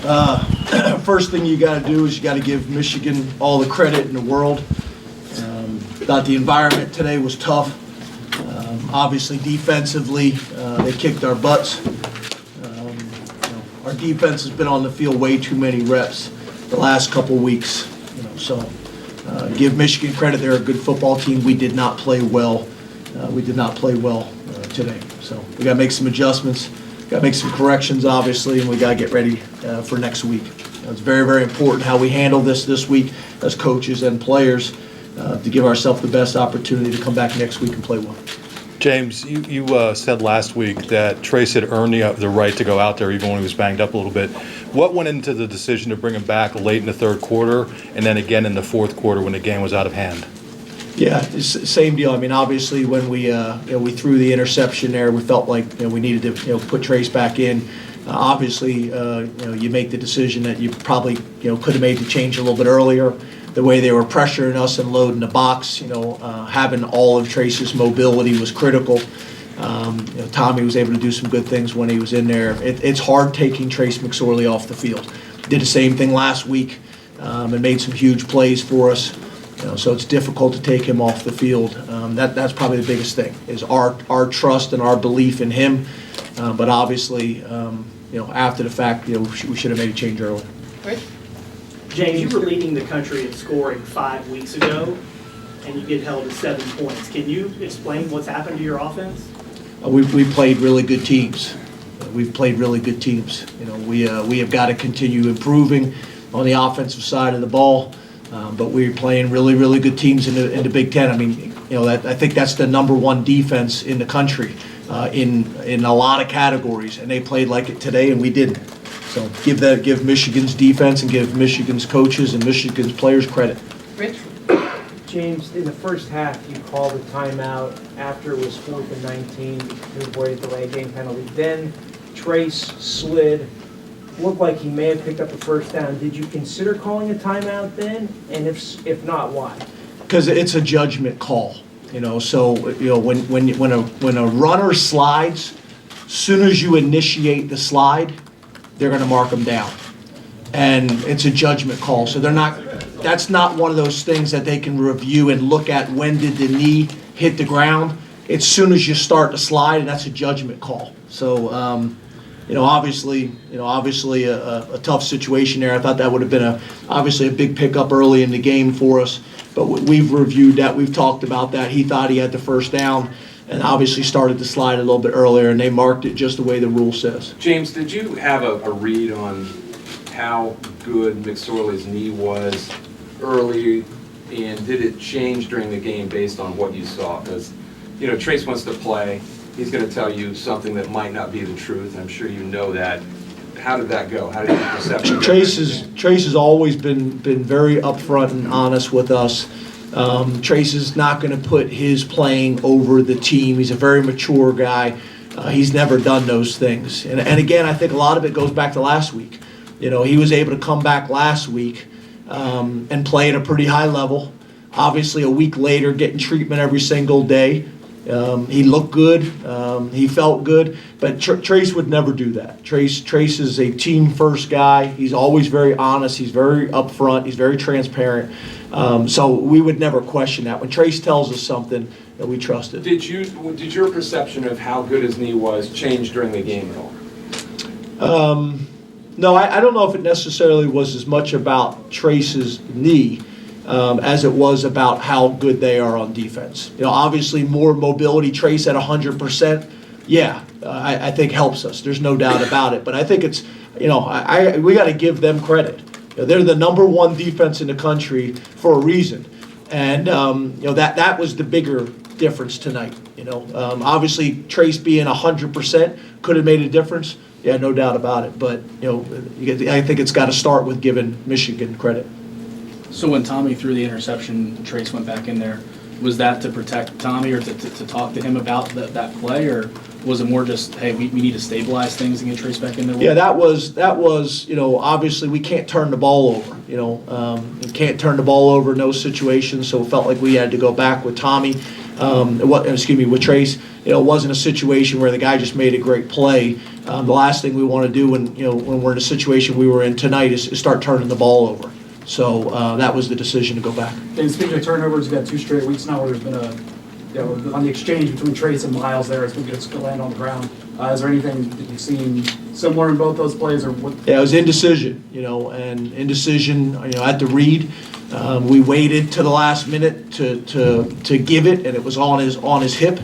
First thing you got to do is you got to give Michigan all the credit in the world. Thought the environment today was tough. Obviously, defensively, they kicked our butts. Our defense has been on the field way too many reps the last couple weeks. So give Michigan credit; they're a good football team. We did not play well. Today. So we got to make some adjustments. Got to make some corrections, obviously, and we got to get ready for next week. It's very, very important how we handle this week as coaches and players to give ourselves the best opportunity to come back next week and play well. James, you said last week that Trace had earned the right to go out there even when he was banged up a little bit. What went into the decision to bring him back late in the third quarter and then again in the fourth quarter when the game was out of hand? Yeah, same deal. I mean, obviously, when we threw the interception there, we felt like we needed to put Trace back in. Obviously, you make the decision that you probably could have made the change a little bit earlier. The way they were pressuring us and loading the box, having all of Trace's mobility was critical. Tommy was able to do some good things when he was in there. It's hard taking Trace McSorley off the field. Did the same thing last week and made some huge plays for us. So it's difficult to take him off the field. That's probably the biggest thing is our trust and our belief in him. But obviously, after the fact, we should have made a change early. Right. James, you were leading the country in scoring 5 weeks ago, and you get held to 7 points. Can you explain what's happened to your offense? We played really good teams. We've played really good teams. We have got to continue improving on the offensive side of the ball. But we're playing really, really good teams in the Big Ten. I mean, I think that's the number one defense in the country in a lot of categories, and they played like it today, and we didn't. So give Michigan's defense and give Michigan's coaches and Michigan's players credit. Rich? James, in the first half, you called a timeout after it was 4th and 19 to avoid a delay game penalty. Then Trace slid. Looked like he may have picked up the first down. Did you consider calling a timeout then? And if not, why? Because it's a judgment call. So when a runner slides, soon as you initiate the slide, they're going to mark them down, and it's a judgment call. So that's not one of those things that they can review and look at when did the knee hit the ground. It's soon as you start to slide, and that's a judgment call. So obviously a tough situation there. I thought that would have been obviously a big pickup early in the game for us. But we've reviewed that. We've talked about that. He thought he had the first down and obviously started to slide a little bit earlier, and they marked it just the way the rule says. James, did you have a read on how good McSorley's knee was early, and did it change during the game based on what you saw? Because, Trace wants to play. He's going to tell you something that might not be the truth. I'm sure you know that. How did that go? How did your perception go? Trace has always been very upfront and honest with us. Trace is not going to put his playing over the team. He's a very mature guy. He's never done those things. And again, I think a lot of it goes back to last week. He was able to come back last week and play at a pretty high level. Obviously, a week later, getting treatment every single day. He looked good. He felt good. But Trace would never do that. Trace is a team-first guy. He's always very honest. He's very upfront. He's very transparent. So we would never question that. When Trace tells us something, we trust it. Did your perception of how good his knee was change during the game at all? No, I don't know if it necessarily was as much about Trace's knee as it was about how good they are on defense. Obviously more mobility. Trace at 100%, I think helps us. There's no doubt about it. But I think it's, we got to give them credit. They're the number one defense in the country for a reason, and that was the bigger difference tonight. Obviously Trace being 100% could have made a difference. Yeah, no doubt about it. But I think it's got to start with giving Michigan credit. So when Tommy threw the interception, Trace went back in there. Was that to protect Tommy or to talk to him about that play, or was it more just, hey, we need to stabilize things and get Trace back in there? Yeah, that was obviously we can't turn the ball over. We can't turn the ball over in those situations, so it felt like we had to go back with Tommy. With Trace. It wasn't a situation where the guy just made a great play. The last thing we want to do when we're in a situation we were in tonight is start turning the ball over. So that was the decision to go back. And speaking of turnovers, you've got 2 straight weeks now where there's been on the exchange between Trace and Miles there, it's been good to land on the ground. Is there anything that you've seen similar in both those plays, or what? Yeah, it was indecision, and indecision, at the read. We waited to the last minute to give it, and it was on his hip,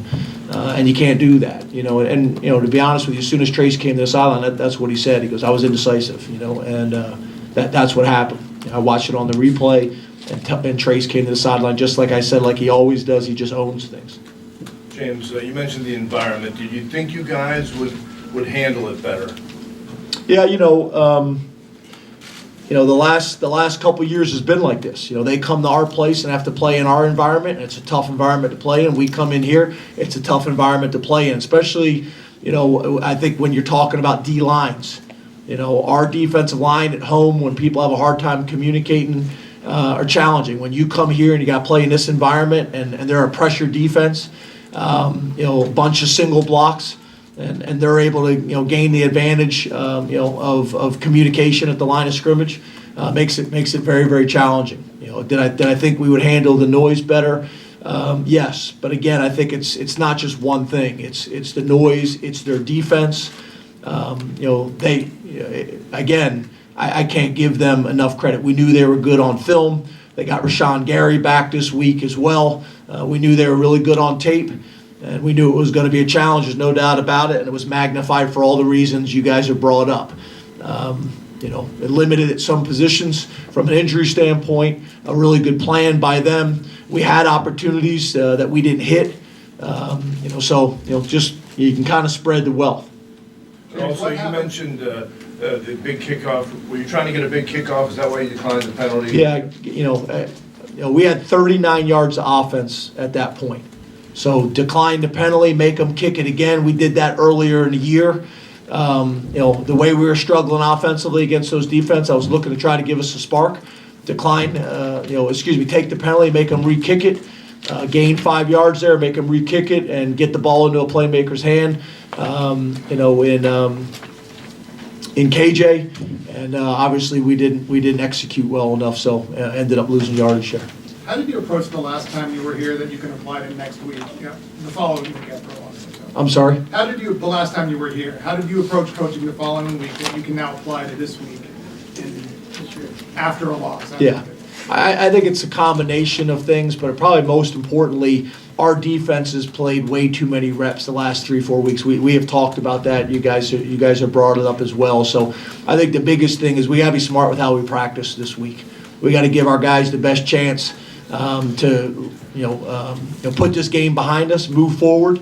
and you can't do that, And to be honest with you, as soon as Trace came to the sideline, that's what he said. He goes, "I was indecisive," and that's what happened. I watched it on the replay, and Trace came to the sideline just like I said, like he always does. He just owns things. James, you mentioned the environment. Did you think you guys would handle it better? Yeah, the last couple of years has been like this. They come to our place and have to play in our environment, and it's a tough environment to play in. We come in here, it's a tough environment to play in, especially, I think when you're talking about D lines. Our defensive line at home, when people have a hard time communicating, are challenging. When you come here and you got to play in this environment, and they're a pressure defense, a bunch of single blocks, and they're able to gain the advantage of communication at the line of scrimmage, makes it very, very challenging. Did I think we would handle the noise better? Yes, but again, I think it's not just one thing. It's the noise. It's their defense. I can't give them enough credit. We knew they were good on film. They got Rashawn Gary back this week as well. We knew they were really good on tape, and we knew it was going to be a challenge. There's no doubt about it, and it was magnified for all the reasons you guys have brought up. It limited at some positions from an injury standpoint. A really good plan by them. We had opportunities that we didn't hit. Just you can kind of spread the wealth. Also, you mentioned the big kickoff. Were you trying to get a big kickoff? Is that why you declined the penalty? Yeah, we had 39 yards of offense at that point. So decline the penalty, make them kick it again. We did that earlier in the year. The way we were struggling offensively against those defense, I was looking to try to give us a spark. Take the penalty, make them re-kick it. Gain 5 yards there, make them re-kick it, and get the ball into a playmaker's hand. In KJ, and obviously we didn't execute well enough, so ended up losing yardage there. How did you approach the last time you were here that you can apply to next week? The following week after a loss. I'm sorry? The last time you were here, how did you approach coaching the following week that you can now apply to this week after a loss? Yeah, I think it's a combination of things, but probably most importantly, our defense has played way too many reps the last 3-4 weeks. We have talked about that. You guys have brought it up as well. So I think the biggest thing is we got to be smart with how we practice this week. We got to give our guys the best chance to put this game behind us, move forward,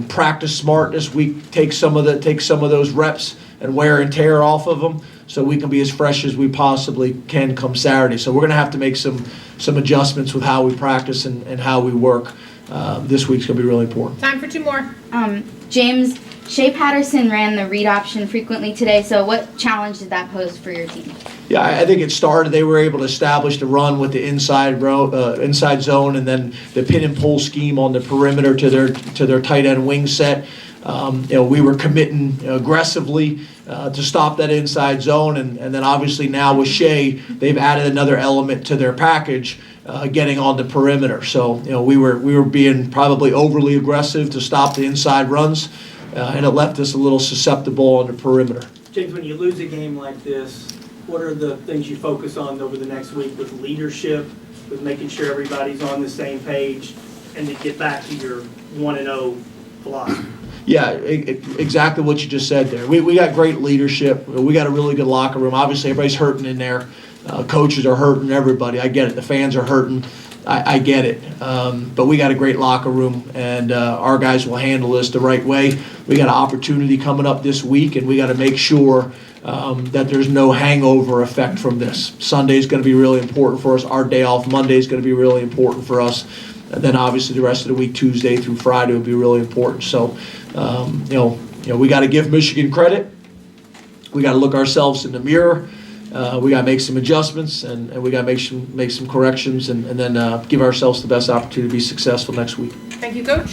practice smart this week, take some of those reps and wear and tear off of them, so we can be as fresh as we possibly can come Saturday. So we're going to have to make some adjustments with how we practice and how we work. This week's going to be really important. Time for 2 more. James, Shea Patterson ran the read option frequently today, so what challenge did that pose for your team? Yeah, I think it started. They were able to establish the run with the inside zone, and then the pin and pull scheme on the perimeter to their tight end wing set. We were committing aggressively to stop that inside zone, and then obviously now with Shea, they've added another element to their package, getting on the perimeter. So we were being probably overly aggressive to stop the inside runs, and it left us a little susceptible on the perimeter. James, when you lose a game like this, what are the things you focus on over the next week with leadership, with making sure everybody's on the same page, and to get back to your 1-0 philosophy? Yeah, exactly what you just said there. We got great leadership. We got a really good locker room. Obviously, everybody's hurting in there. Coaches are hurting, everybody. I get it. The fans are hurting. I get it. But we got a great locker room, and our guys will handle this the right way. We got an opportunity coming up this week, and we got to make sure that there's no hangover effect from this. Sunday's going to be really important for us. Our day off Monday is going to be really important for us. And then obviously the rest of the week, Tuesday through Friday, will be really important. So, we got to give Michigan credit. We got to look ourselves in the mirror. We got to make some adjustments, and we got to make some corrections, and then give ourselves the best opportunity to be successful next week. Thank you, Coach.